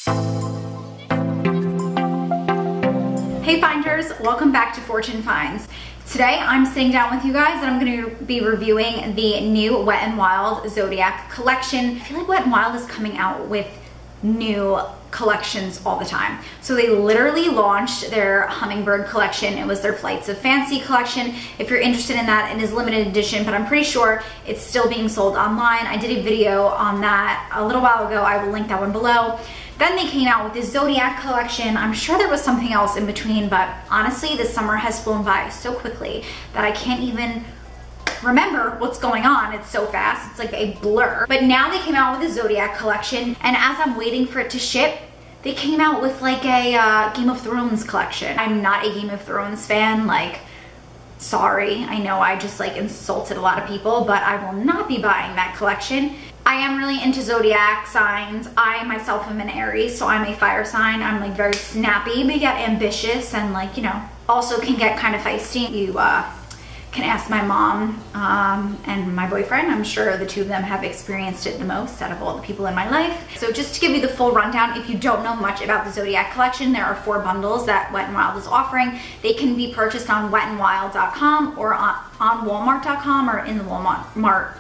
Hey Finders, welcome back to Fortune Finds. Today I'm sitting down with you guys and I'm going to be reviewing the new Wet n Wild Zodiac Collection. I feel like Wet n Wild is coming out with new collections all the time. So they literally launched their Hummingbird collection. It was their Flights of Fancy collection. If you're interested in that, it is limited edition, but I'm pretty sure it's still being sold online. I did a video on that a little while ago. I will link that one below. Then they came out with the Zodiac collection. I'm sure there was something else in between, but honestly, this summer has flown by so quickly that I can't even remember what's going on. It's so fast, it's like a blur. But now they came out with the Zodiac collection, and as I'm waiting for it to ship, they came out with like a Game of Thrones collection. I'm not a Game of Thrones fan, like, sorry. I know I just like insulted a lot of people, but I will not be buying that collection. I am really into zodiac signs. I myself am an Aries, so I'm a fire sign. I'm like very snappy, but yet ambitious, and like, you know, also can get kind of feisty. You can ask my mom and my boyfriend. I'm sure the two of them have experienced it the most out of all the people in my life. So just to give you the full rundown, if you don't know much about the Zodiac collection, there are 4 bundles that Wet n Wild is offering. They can be purchased on wetnwild.com or on walmart.com or in the Walmart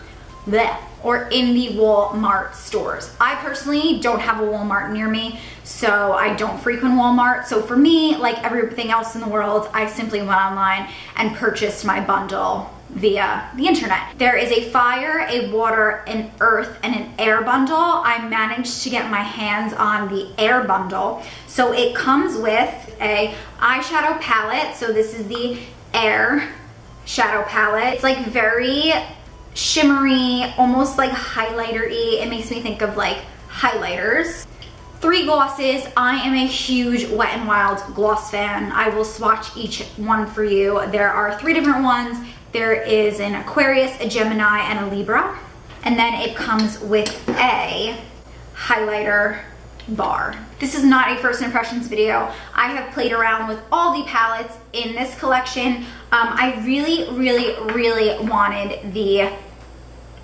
stores. I personally don't have a Walmart near me, so I don't frequent Walmart. So for me, like everything else in the world, I simply went online and purchased my bundle via the internet. There is a fire, a water, an earth, and an air bundle. I managed to get my hands on the air bundle. So it comes with a eyeshadow palette. So this is the air shadow palette. It's like very shimmery, almost like highlighter-y. It makes me think of like highlighters. 3 glosses. I am a huge Wet n Wild gloss fan. I will swatch each one for you. There are 3 different ones. There is an Aquarius, a Gemini, and a Libra. And then it comes with a highlighter bar. This is not a first impressions video. I have played around with all the palettes in this collection. I really wanted the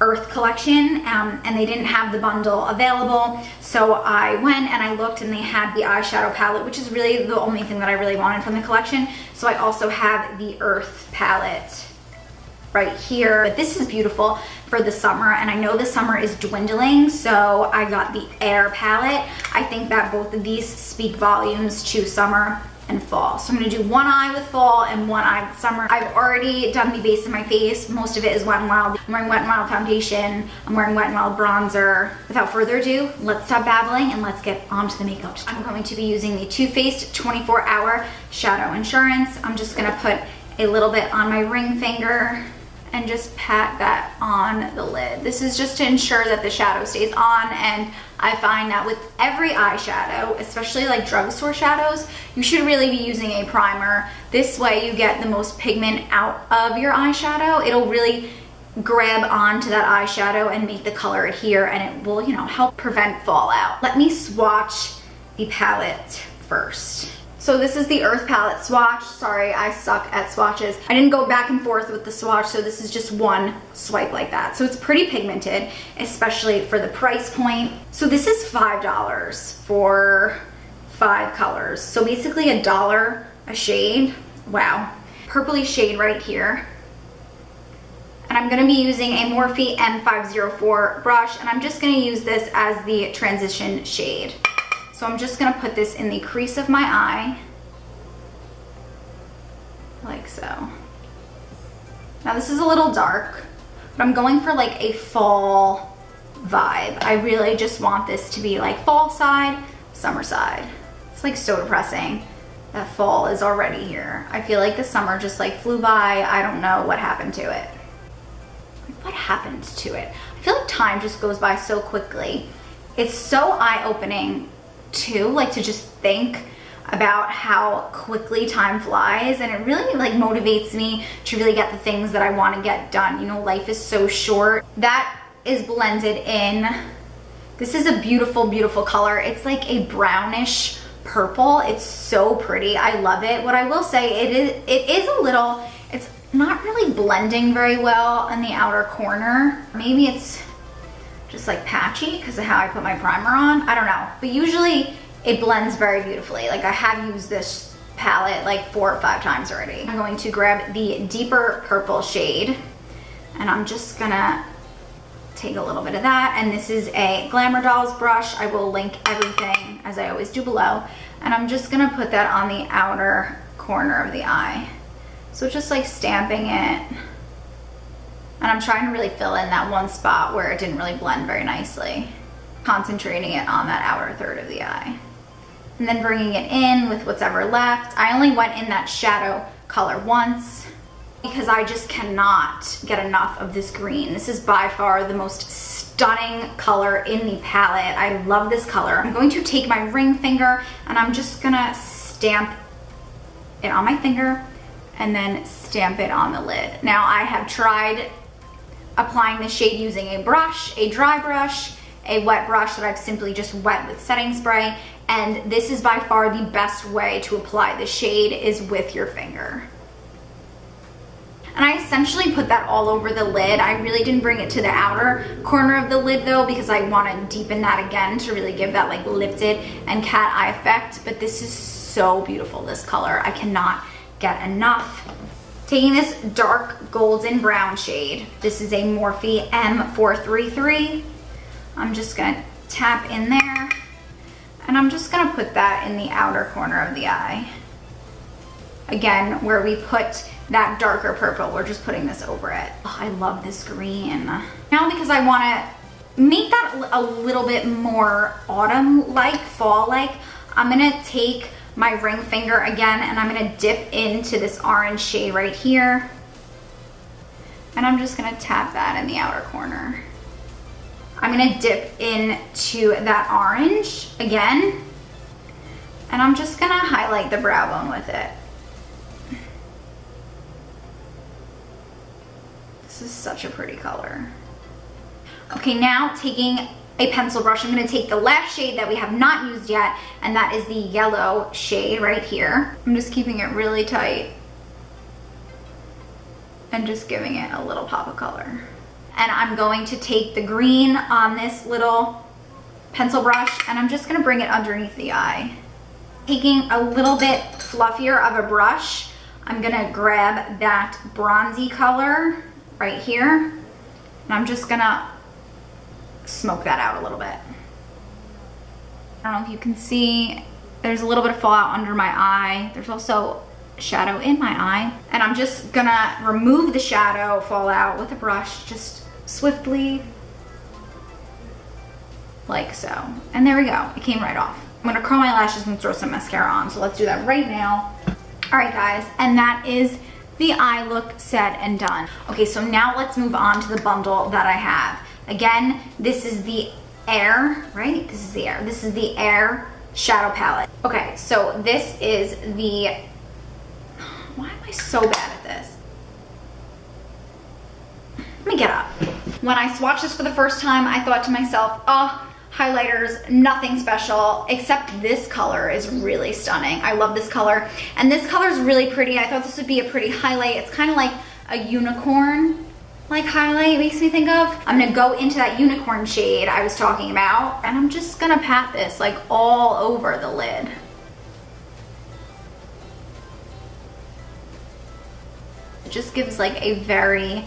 Earth collection, and they didn't have the bundle available, so I went and I looked and they had the eyeshadow palette, which is really the only thing that I really wanted from the collection. So I also have the Earth palette right here. But this is beautiful for the summer, and I know the summer is dwindling, so I got the Air palette. I think that both of these speak volumes to summer and fall. So I'm gonna do one eye with fall and one eye with summer. I've already done the base of my face. Most of it is Wet n Wild. I'm wearing Wet n Wild foundation. I'm wearing Wet n Wild bronzer. Without further ado, let's stop babbling and let's get on to the makeup. I'm going to be using the Too Faced 24-Hour Shadow Insurance. I'm just gonna put a little bit on my ring finger and just pat that on the lid. This is just to ensure that the shadow stays on, and I find that with every eyeshadow, especially like drugstore shadows, you should really be using a primer. This way you get the most pigment out of your eyeshadow. It'll really grab onto that eyeshadow and make the color adhere, and it will, you know, help prevent fallout. Let me swatch the palette first. So this is the Earth palette swatch. Sorry, I suck at swatches. I didn't go back and forth with the swatch, so this is just one swipe like that. So it's pretty pigmented, especially for the price point. So this is $5 for 5 colors. So basically $1 a shade. Wow. Purpley shade right here. And I'm gonna be using a Morphe M504 brush, and I'm just gonna use this as the transition shade. So I'm just gonna put this in the crease of my eye, like so. Now this is a little dark, but I'm going for like a fall vibe. I really just want this to be like fall side, summer side. It's like so depressing that fall is already here. I feel like the summer just like flew by. I don't know what happened to it. What happened to it? I feel like time just goes by so quickly. It's so eye-opening too, like to just think about how quickly time flies, and it really like motivates me to really get the things that I want to get done. You know, life is so short. That is blended in. This is a beautiful color. It's like a brownish purple. It's so pretty. I love it. What I will say, it is a little, it's not really blending very well in the outer corner. Maybe it's just like patchy because of how I put my primer on. I don't know, but usually it blends very beautifully. Like I have used this palette like 4 or 5 times already. I'm going to grab the deeper purple shade and I'm just gonna take a little bit of that. And this is a Glamour Dolls brush. I will link everything as I always do below. And I'm just gonna put that on the outer corner of the eye. So just like stamping it. And I'm trying to really fill in that one spot where it didn't really blend very nicely. Concentrating it on that outer third of the eye. And then bringing it in with what's ever left. I only went in that shadow color once because I just cannot get enough of this green. This is by far the most stunning color in the palette. I love this color. I'm going to take my ring finger and I'm just gonna stamp it on my finger and then stamp it on the lid. Now I have tried applying the shade using a brush, a dry brush, a wet brush that I've simply just wet with setting spray, and this is by far the best way to apply the shade is with your finger. And I essentially put that all over the lid. I really didn't bring it to the outer corner of the lid though, because I want to deepen that again to really give that like lifted and cat eye effect. But this is so beautiful, this color. I cannot get enough. Taking this dark golden brown shade. This is a Morphe M433. I'm just gonna tap in there and I'm just gonna put that in the outer corner of the eye. Again, where we put that darker purple, we're just putting this over it. Oh, I love this green. Now because I wanna make that a little bit more autumn-like, fall-like, I'm gonna take my ring finger again and I'm gonna dip into this orange shade right here. And I'm just gonna tap that in the outer corner. I'm gonna dip into that orange again. And I'm just gonna highlight the brow bone with it. This is such a pretty color. Okay, now taking a pencil brush, I'm gonna take the last shade that we have not used yet, and that is the yellow shade right here. I'm just keeping it really tight and just giving it a little pop of color. And I'm going to take the green on this little pencil brush and I'm just gonna bring it underneath the eye. Taking a little bit fluffier of a brush, I'm gonna grab that bronzy color right here and I'm just gonna smoke that out a little bit. I don't know if you can see, there's a little bit of fallout under my eye. There's also shadow in my eye. And I'm just gonna remove the shadow fallout with a brush, just swiftly, like so. And there we go, it came right off. I'm gonna curl my lashes and throw some mascara on, so let's do that right now. All right guys, and that is the eye look said and done. Okay, so now let's move on to the bundle that I have. Again, this is the Air, right? This is the Air. This is the Air Shadow Palette. Okay, so this is the, why am I so bad at this? Let me get up. When I swatched this for the first time, I thought to myself, oh, highlighters, nothing special, except this color is really stunning. I love this color. And this color is really pretty. I thought this would be a pretty highlight. It's kind of like a unicorn like highlight, it makes me think of. I'm gonna go into that unicorn shade I was talking about, and I'm just gonna pat this like all over the lid. It just gives like a very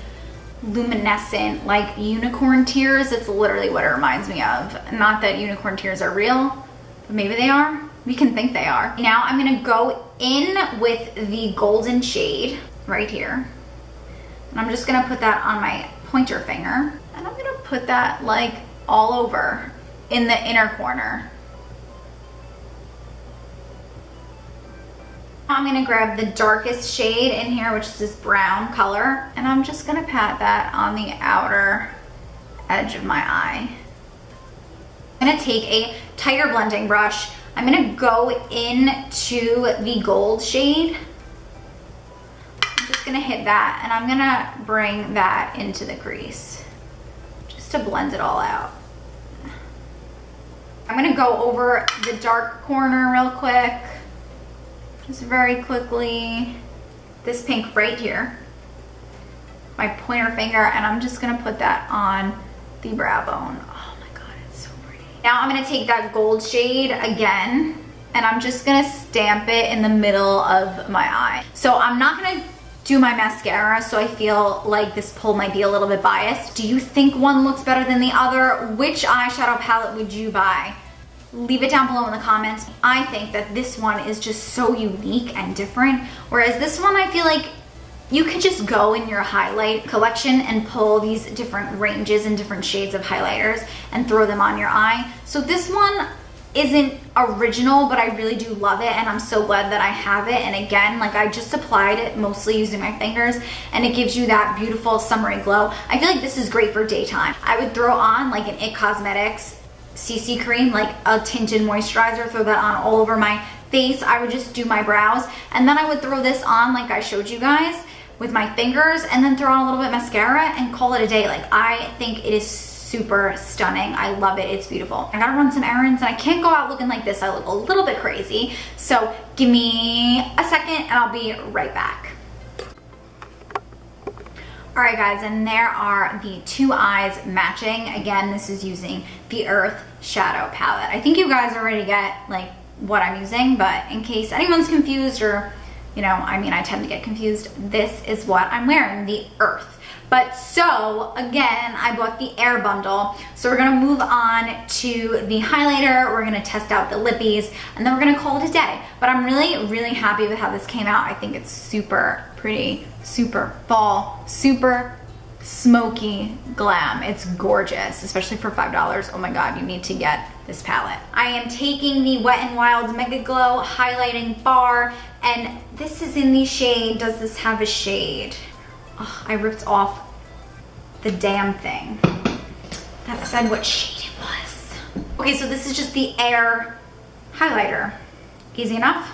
luminescent, like unicorn tears. It's literally what it reminds me of. Not that unicorn tears are real, but maybe they are. We can think they are. Now I'm gonna go in with the golden shade right here. And I'm just gonna put that on my pointer finger. And I'm gonna put that like all over in the inner corner. I'm gonna grab the darkest shade in here, which is this brown color, and I'm just gonna pat that on the outer edge of my eye. I'm gonna take a tighter blending brush. I'm gonna go into the gold shade. I'm just gonna hit that, and I'm gonna bring that into the crease, just to blend it all out. I'm gonna go over the dark corner real quick. Just very quickly, this pink right here, my pointer finger, and I'm just gonna put that on the brow bone. Oh my God, it's so pretty. Now I'm gonna take that gold shade again, and I'm just gonna stamp it in the middle of my eye. So I'm not gonna do my mascara, so I feel like this pull might be a little bit biased. Do you think one looks better than the other? Which eyeshadow palette would you buy? Leave it down below in the comments. I think that this one is just so unique and different, whereas this one I feel like you could just go in your highlight collection and pull these different ranges and different shades of highlighters and throw them on your eye. So this one isn't original, but I really do love it, and I'm so glad that I have it. And again, like, I just applied it mostly using my fingers, and it gives you that beautiful summery glow. I feel like this is great for daytime. I would throw on like an IT Cosmetics CC cream, like a tinted moisturizer, throw that on all over my face. I would just do my brows, and then I would throw this on like I showed you guys with my fingers, and then throw on a little bit mascara and call it a day. Like, I think it is super stunning. I love it. It's beautiful. I gotta run some errands, and I can't go out looking like this. I look a little bit crazy. So give me a second and I'll be right back. All right, guys, and there are the two eyes matching. Again, this is using the Earth Shadow Palette. I think you guys already get like what I'm using, but in case anyone's confused, or, you know, I mean, I tend to get confused, this is what I'm wearing, the Earth. But so, again, I bought the Air Bundle. So we're gonna move on to the highlighter, we're gonna test out the lippies, and then we're gonna call it a day. But I'm really, really happy with how this came out. I think it's super pretty, super fall, super smoky glam. It's gorgeous, especially for $5. Oh my God, you need to get this palette. I am taking the Wet n Wild MegaGlo highlighting bar, and this is in the shade, does this have a shade? Oh, I ripped off the damn thing that said what shade it was. Okay, so this is just the Air highlighter. Easy enough.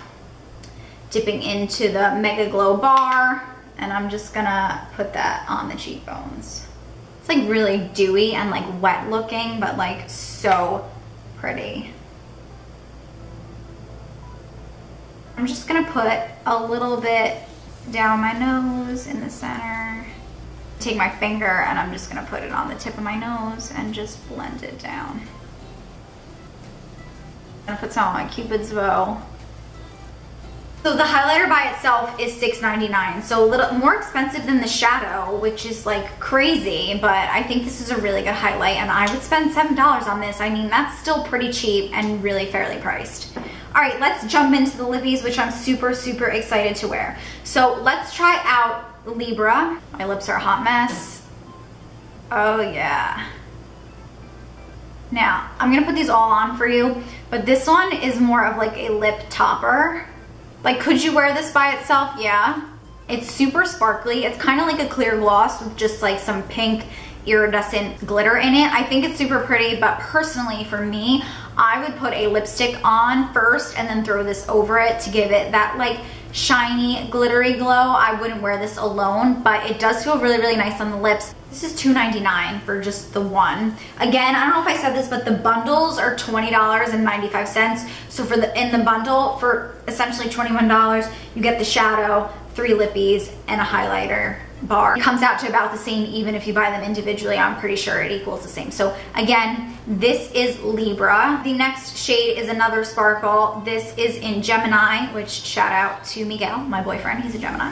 Dipping into the MegaGlo bar, and I'm just gonna put that on the cheekbones. It's like really dewy and like wet looking, but like so pretty. I'm just gonna put a little bit down my nose in the center. Take my finger and I'm just gonna put it on the tip of my nose and just blend it down. I'm gonna put some on my Cupid's bow. So the highlighter by itself is $6.99, so a little more expensive than the shadow, which is like crazy, but I think this is a really good highlight, and I would spend $7 on this. I mean, that's still pretty cheap and really fairly priced. All right, let's jump into the lippies, which I'm super, super excited to wear. So let's try out Libra. My lips are a hot mess. Oh yeah. Now, I'm gonna put these all on for you, but this one is more of like a lip topper. Like, could you wear this by itself? Yeah. It's super sparkly. It's kind of like a clear gloss with just like some pink iridescent glitter in it. I think it's super pretty, but personally for me, I would put a lipstick on first and then throw this over it to give it that like shiny, glittery glow. I wouldn't wear this alone, but it does feel really, really nice on the lips. This is $2.99 for just the one. Again, I don't know if I said this, but the bundles are $20.95. So for in the bundle, for essentially $21, you get the shadow, 3 lippies, and a highlighter bar. It comes out to about the same even if you buy them individually. I'm pretty sure it equals the same. So again, this is Libra. The next shade is another sparkle. This is in Gemini, which shout out to Miguel, my boyfriend. He's a Gemini.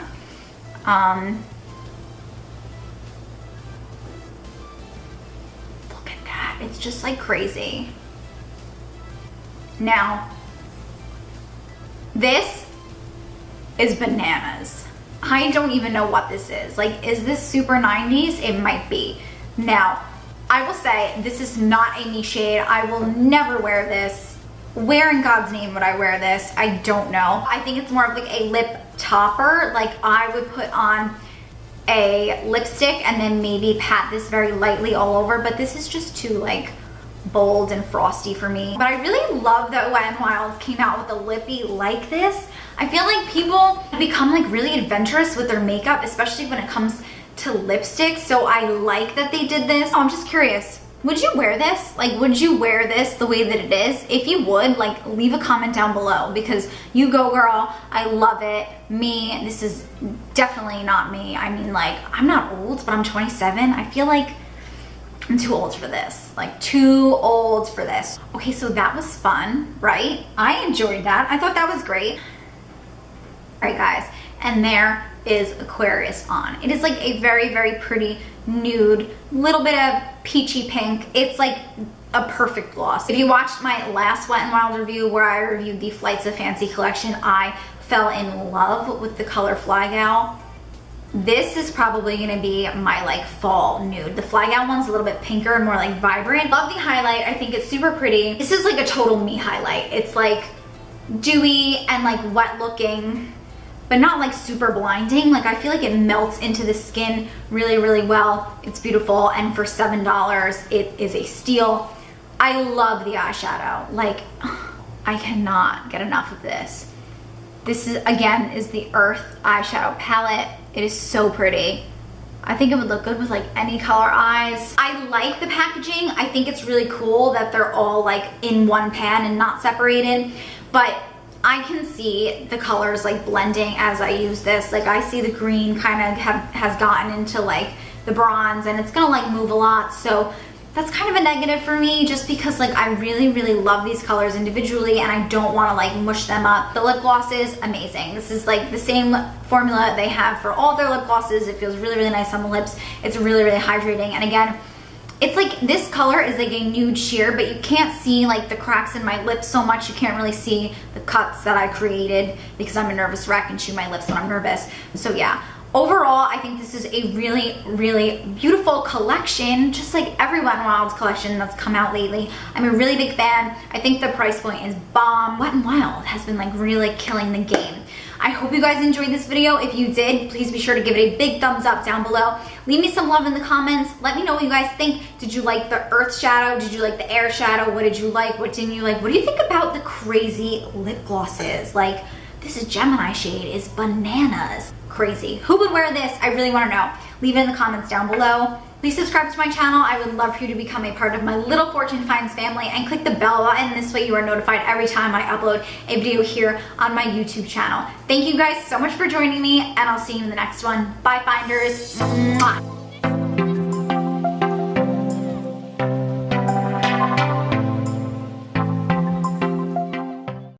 Look at that. It's just like crazy. Now, this is bananas. I don't even know what this is. Like, is this super 90s? It might be. Now, I will say this is not a me shade. I will never wear this. Where in God's name would I wear this? I don't know. I think it's more of like a lip topper. Like, I would put on a lipstick and then maybe pat this very lightly all over, but this is just too like bold and frosty for me. But I really love that Wet n Wild came out with a lippy like this. I feel like people become like really adventurous with their makeup, especially when it comes to lipstick. So I like that they did this. Oh, I'm just curious, would you wear this? Like, would you wear this the way that it is? If you would, like, leave a comment down below, because you go girl, I love it. Me, this is definitely not me. I mean, like, I'm not old, but I'm 27. I feel like I'm too old for this, like too old for this. Okay, so that was fun, right? I enjoyed that. I thought that was great. All right, guys, and there is Aquarius on. It is like a very, very pretty nude, little bit of peachy pink. It's like a perfect gloss. If you watched my last Wet n Wild review where I reviewed the Flights of Fancy collection, I fell in love with the color Fly Gal. This is probably gonna be my like fall nude. The Fly Gal one's a little bit pinker and more like vibrant. Love the highlight, I think it's super pretty. This is like a total me highlight. It's like dewy and like wet looking, but not like super blinding. Like I feel like it melts into the skin really, really well. It's beautiful, and for $7, it is a steal. I love the eyeshadow. Like, I cannot get enough of this. This is, again, is the Earth eyeshadow palette. It is so pretty. I think it would look good with like any color eyes. I like the packaging. I think it's really cool that they're all like in one pan and not separated, but I can see the colors like blending as I use this. Like I see the green kind of has gotten into like the bronze, and it's gonna like move a lot. So that's kind of a negative for me, just because like I really, really love these colors individually and I don't want to like mush them up. The lip gloss is amazing. This is like the same formula they have for all their lip glosses. It feels really, really nice on the lips. It's really, really hydrating. And again, it's like this color is like a nude sheer, but you can't see like the cracks in my lips so much. You can't really see the cuts that I created because I'm a nervous wreck and chew my lips when I'm nervous. So yeah. Overall, I think this is a really, really beautiful collection, just like every Wet n Wild's collection that's come out lately. I'm a really big fan. I think the price point is bomb. Wet n Wild has been like really killing the game. I hope you guys enjoyed this video. If you did, please be sure to give it a big thumbs up down below. Leave me some love in the comments. Let me know what you guys think. Did you like the earth shadow? Did you like the air shadow? What did you like? What didn't you like? What do you think about the crazy lip glosses? Like, this is Gemini shade is bananas. Crazy. Who would wear this? I really want to know. Leave it in the comments down below. Please subscribe to my channel. I would love for you to become a part of my Little Fortune Finds family, and click the bell button. This way you are notified every time I upload a video here on my YouTube channel. Thank you guys so much for joining me, and I'll see you in the next one. Bye, Finders. Mwah.